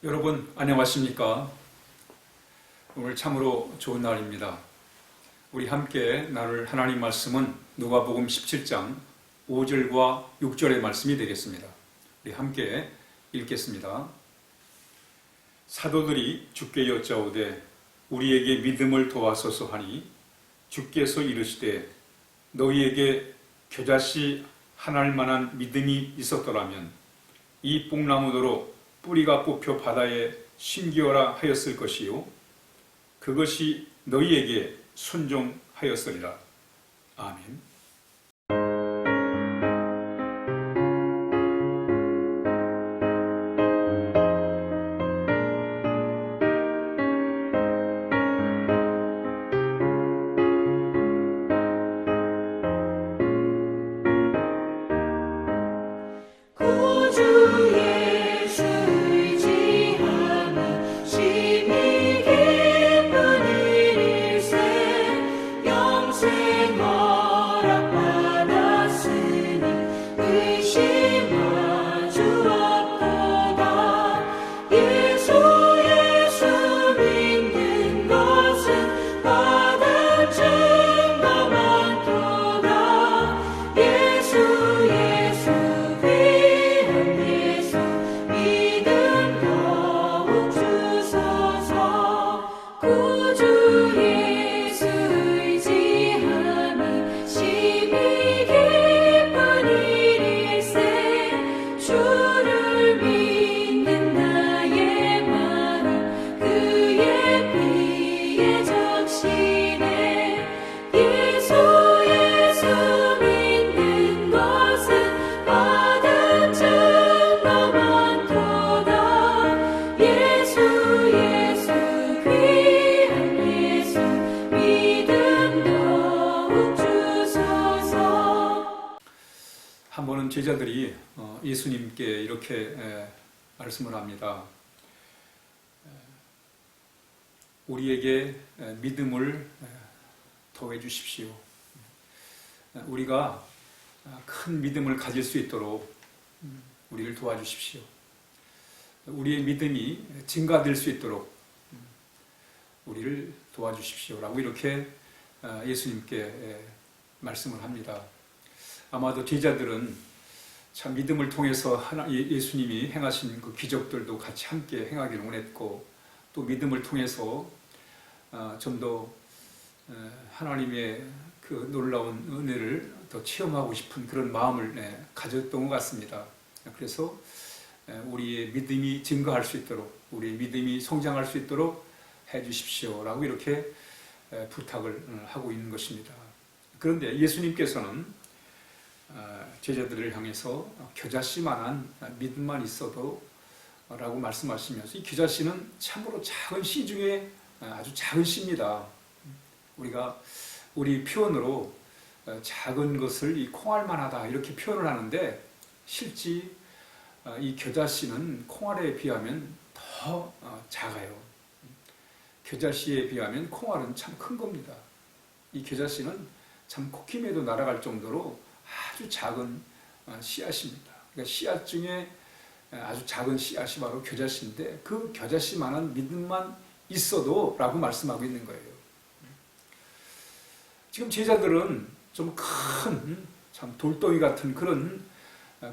여러분 안녕하십니까? 오늘 참으로 좋은 날입니다. 우리 함께 나눌 하나님 말씀은 누가복음 17장 5절과 6절의 말씀이 되겠습니다. 우리 함께 읽겠습니다. 사도들이 주께 여짜오되 우리에게 믿음을 도와소서 하니 주께서 이르시되 너희에게 겨자씨 하나일 만한 믿음이 있었더라면 이 뽕나무더러 뿌리가 뽑혀 바다에 심기어라 하였을 것이요 그것이 너희에게 순종하였으리라. 아멘. 한 번은 제자들이 예수님께 이렇게 말씀을 합니다. 우리에게 믿음을 더해 주십시오. 우리가 큰 믿음을 가질 수 있도록 우리를 도와주십시오. 우리의 믿음이 증가될 수 있도록 우리를 도와주십시오. 라고 이렇게 예수님께 말씀을 합니다. 아마도 제자들은 참 믿음을 통해서 예수님이 행하신 그 기적들도 같이 함께 행하기를 원했고, 또 믿음을 통해서 좀 더 하나님의 그 놀라운 은혜를 더 체험하고 싶은 그런 마음을 가졌던 것 같습니다. 그래서 우리의 믿음이 증가할 수 있도록, 우리의 믿음이 성장할 수 있도록 해주십시오 라고 이렇게 부탁을 하고 있는 것입니다. 그런데 예수님께서는 제자들을 향해서 겨자씨만한 믿음만 있어도 라고 말씀하시면서, 이 겨자씨는 참으로 작은 씨 중에 아주 작은 씨입니다. 우리 표현으로 작은 것을 이 콩알만하다 이렇게 표현을 하는데, 실제 이 겨자씨는 콩알에 비하면 더 작아요. 겨자씨에 비하면 콩알은 참 큰 겁니다. 이 겨자씨는 참 코끼리에도 날아갈 정도로 아주 작은 씨앗입니다. 그러니까 씨앗 중에 아주 작은 씨앗이 바로 겨자씨인데, 그 겨자씨만한 믿음만 있어도 라고 말씀하고 있는 거예요. 지금 제자들은 좀 큰, 참 돌덩이 같은 그런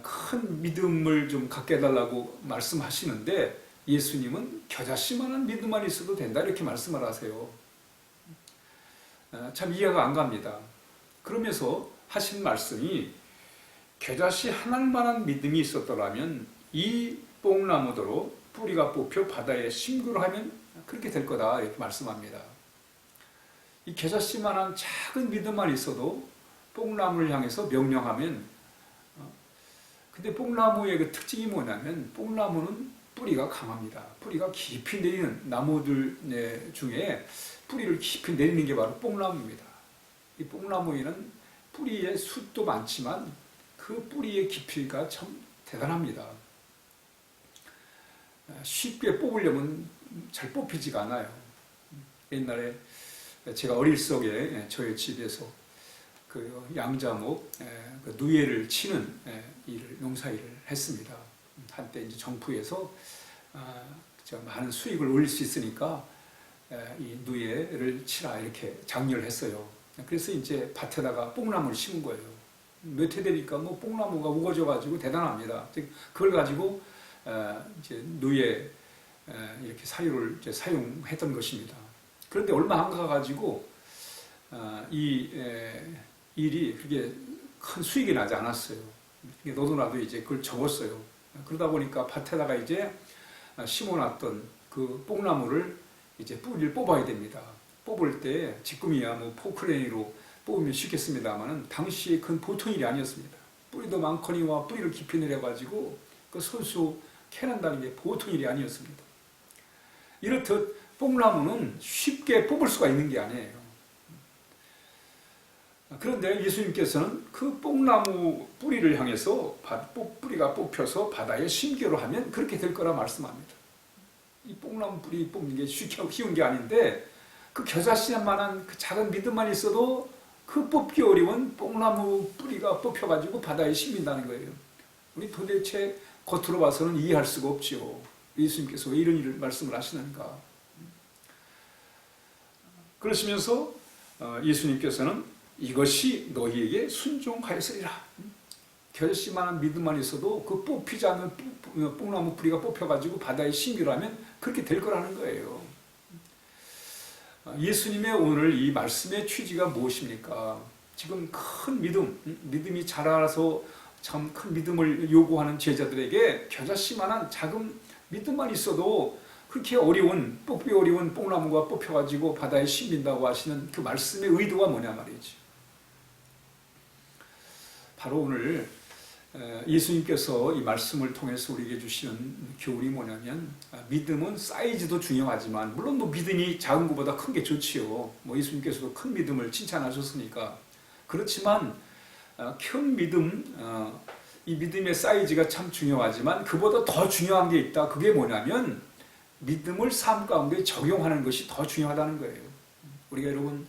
큰 믿음을 좀 갖게 해달라고 말씀하시는데, 예수님은 겨자씨만한 믿음만 있어도 된다 이렇게 말씀을 하세요. 참 이해가 안 갑니다. 그러면서 하신 말씀이, 겨자씨 하나만한 믿음이 있었더라면 이 뽕나무더러 뿌리가 뽑혀 바다에 심기로 하면 그렇게 될 거다 이렇게 말씀합니다. 이 겨자씨만한 작은 믿음만 있어도 뽕나무를 향해서 명령하면, 근데 뽕나무의 그 특징이 뭐냐면, 뽕나무는 뿌리가 강합니다. 뿌리가 깊이 내리는 나무들 중에 뿌리를 깊이 내리는 게 바로 뽕나무입니다. 이 뽕나무에는 뿌리의 숱도 많지만 그 뿌리의 깊이가 참 대단합니다. 쉽게 뽑으려면 잘 뽑히지가 않아요. 옛날에 제가 어릴 적에 저희 집에서 그 양자목 그 누에를 치는 일을, 농사일을 했습니다. 한때 이제 정부에서 많은 수익을 올릴 수 있으니까 이 누에를 치라 이렇게 장려를 했어요. 그래서 이제 밭에다가 뽕나무를 심은 거예요. 몇 해 되니까 뭐 뽕나무가 우거져가지고 대단합니다. 그걸 가지고 이제 누에 이렇게 사료를 이제 사용했던 것입니다. 그런데 얼마 안 가가지고 이 일이 그렇게 큰 수익이 나지 않았어요. 너도나도 이제 그걸 접었어요. 그러다 보니까 밭에다가 이제 심어놨던 그 뽕나무를 이제 뿌리를 뽑아야 됩니다. 뽑을 때 지금이야 뭐 포크레인으로 뽑으면 쉽겠습니다만은 당시에 그건 보통 일이 아니었습니다. 뿌리도 많거니와 뿌리를 깊이 내려가지고 그 손수 캐낸다는 게 보통 일이 아니었습니다. 이렇듯 뽕나무는 쉽게 뽑을 수가 있는 게 아니에요. 그런데 예수님께서는 그 뽕나무 뿌리를 향해서 뿌리가 뽑혀서 바다에 심기로 하면 그렇게 될 거라 말씀합니다. 이 뽕나무 뿌리 뽑는 게 쉬운 게 아닌데 그 겨자씨만한 그 작은 믿음만 있어도 그 뽑기 어려운 뽕나무 뿌리가 뽑혀가지고 바다에 심긴다는 거예요. 우리 도대체 겉으로 봐서는 이해할 수가 없죠. 예수님께서 왜 이런 일을 말씀을 하시는가. 그러시면서 예수님께서는 이것이 너희에게 순종하였으리라. 겨자씨만한 믿음만 있어도 그 뽑히지 않는 뽕나무 뿌리가 뽑혀가지고 바다에 심기라면 그렇게 될 거라는 거예요. 예수님의 오늘 이 말씀의 취지가 무엇입니까? 지금 큰 믿음이 자라서 참 큰 믿음을 요구하는 제자들에게 겨자씨만한 작은 믿음만 있어도 그렇게 뽑기 어려운 뽕나무가 뽑혀가지고 바다에 심긴다고 하시는 그 말씀의 의도가 뭐냐 말이지. 바로 오늘 예수님께서 이 말씀을 통해서 우리에게 주시는 교훈이 뭐냐면 믿음은 사이즈도 중요하지만 물론 뭐 믿음이 작은 것보다 큰 게 좋지요. 뭐 예수님께서도 큰 믿음을 칭찬하셨으니까. 그렇지만 큰 믿음, 이 믿음의 사이즈가 참 중요하지만 그보다 더 중요한 게 있다. 그게 뭐냐면 믿음을 삶 가운데 적용하는 것이 더 중요하다는 거예요. 우리가 여러분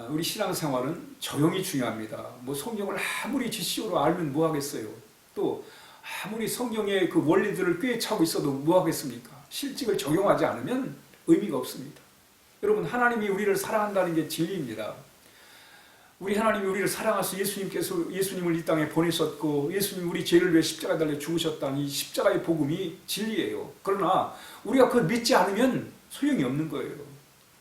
우리 신앙생활은 적용이 중요합니다. 뭐 성경을 아무리 지식으로 알면 뭐 하겠어요. 또 아무리 성경의 그 원리들을 꿰차고 있어도 뭐 하겠습니까? 실직을 적용하지 않으면 의미가 없습니다. 여러분 하나님이 우리를 사랑한다는 게 진리입니다. 우리 하나님이 우리를 사랑하셔서 예수님을 이 땅에 보내셨고 예수님이 우리 죄를 위해 십자가에 달려 죽으셨다는 이 십자가의 복음이 진리예요. 그러나 우리가 그걸 믿지 않으면 소용이 없는 거예요.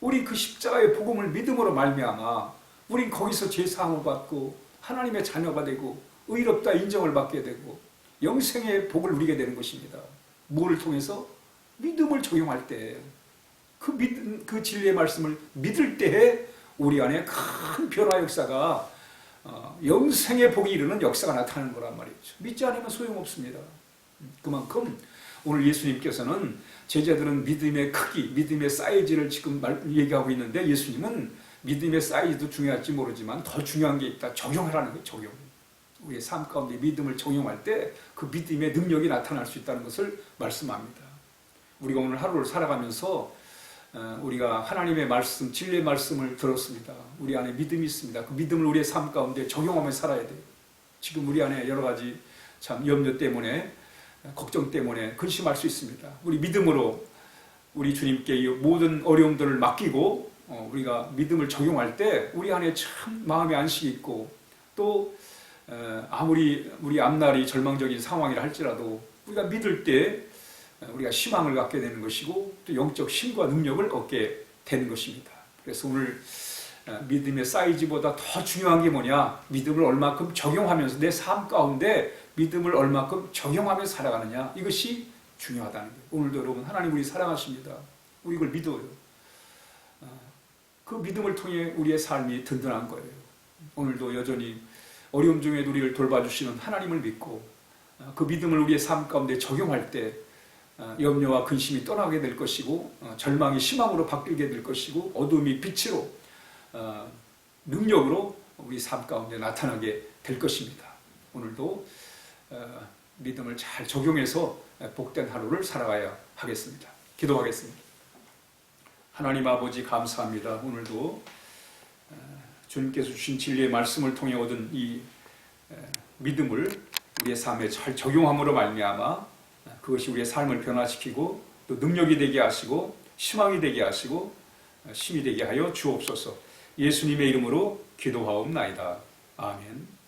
우리 그 십자가의 복음을 믿음으로 말미암아 우린 거기서 죄사함을 받고 하나님의 자녀가 되고 의롭다 인정을 받게 되고 영생의 복을 누리게 되는 것입니다. 뭐를 통해서? 믿음을 적용할 때 그 진리의 말씀을 믿을 때에 우리 안에 큰 변화 역사가 영생의 복이 이르는 역사가 나타나는 거란 말이죠. 믿지 않으면 소용없습니다. 그만큼 오늘 예수님께서는 제자들은 믿음의 크기, 믿음의 사이즈를 지금 얘기하고 있는데 예수님은 믿음의 사이즈도 중요할지 모르지만 더 중요한 게 있다. 적용하라는 거예요. 적용. 우리의 삶 가운데 믿음을 적용할 때 그 믿음의 능력이 나타날 수 있다는 것을 말씀합니다. 우리가 오늘 하루를 살아가면서 우리가 하나님의 말씀, 진리의 말씀을 들었습니다. 우리 안에 믿음이 있습니다. 그 믿음을 우리의 삶 가운데 적용하며 살아야 돼요. 지금 우리 안에 여러 가지 참 염려 때문에 걱정 때문에 근심할 수 있습니다. 우리 믿음으로 우리 주님께 이 모든 어려움들을 맡기고 우리가 믿음을 적용할 때 우리 안에 참 마음의 안식이 있고 또 아무리 우리 앞날이 절망적인 상황이라 할지라도 우리가 믿을 때 우리가 희망을 갖게 되는 것이고 또 영적 힘과 능력을 얻게 되는 것입니다. 그래서 오늘 믿음의 사이즈보다 더 중요한 게 뭐냐? 믿음을 얼마큼 적용하면서 내 삶 가운데 믿음을 얼마큼 적용하며 살아가느냐, 이것이 중요하다는 거예요. 오늘도 여러분 하나님 우리 사랑하십니다. 우리 이걸 믿어요. 그 믿음을 통해 우리의 삶이 든든한 거예요. 오늘도 여전히 어려움 중에 우리를 돌봐주시는 하나님을 믿고 그 믿음을 우리의 삶 가운데 적용할 때 염려와 근심이 떠나게 될 것이고 절망이 희망으로 바뀌게 될 것이고 어둠이 빛으로 능력으로 우리 삶 가운데 나타나게 될 것입니다. 오늘도 믿음을 잘 적용해서 복된 하루를 살아가야 하겠습니다. 기도하겠습니다. 하나님 아버지 감사합니다. 오늘도 주님께서 주신 진리의 말씀을 통해 얻은 이 믿음을 우리의 삶에 잘 적용함으로 말미암아 그것이 우리의 삶을 변화시키고 또 능력이 되게 하시고 희망이 되게 하시고 힘이 되게 하여 주옵소서. 예수님의 이름으로 기도하옵나이다. 아멘.